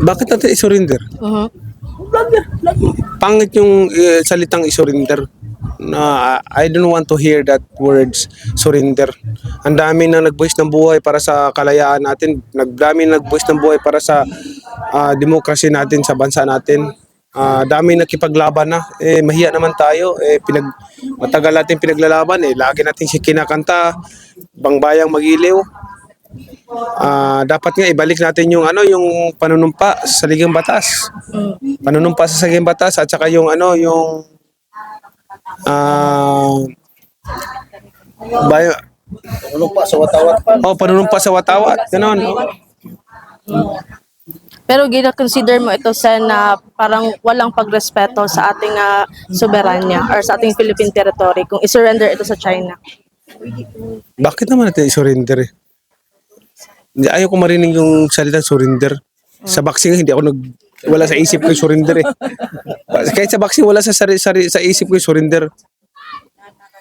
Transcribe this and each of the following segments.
Bakit natin i-surrender? Mhm. Pangit yung salitang i-surrender. Na I don't want to hear that words, surrender. Ang dami na nagbuwis ng buhay para sa kalayaan natin. Dami nagbuwis ng buhay para sa demokrasya natin sa bansa natin. Dami nakipaglaban na. Mahiya naman tayo. Matagal natin pinaglalaban. Lagi natin si kinakanta. Bangbayang Magiliw. Dapat nga ibalik natin yung yung panunumpa sa saligang batas. Panunumpa sa saligang batas at saka yung yung bayo, Panunumpa sa watawat. panunumpa sa watawat. Ganon. Pero gina-consider mo ito sen na parang walang pagrespeto sa ating soberanya or sa ating Philippine territory kung i-surrender ito sa China. Bakit naman natin i-surrender Ayaw ko marinig yung salitang surrender. Sa boxing hindi ako wala sa isip ko yung surrender Kahit sa boxing wala sa isip ko yung surrender.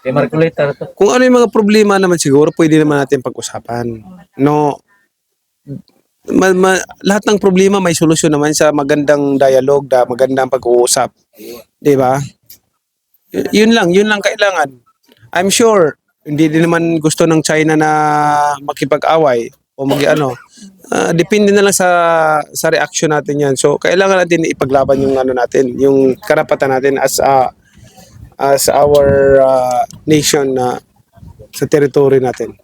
Kay Marcoleta to. Kung ano yung mga problema naman siguro pwede naman natin pag-usapan. No. Lahat ng problema may solusyon naman sa magandang dialogue, magandang pag-uusap. 'Di ba? Yun lang kailangan. I'm sure hindi din naman gusto ng China na makipag-away o depende na lang sa reaction natin 'yan. So kailangan natin ipaglaban yung natin, yung karapatan natin as our nation na sa territory natin.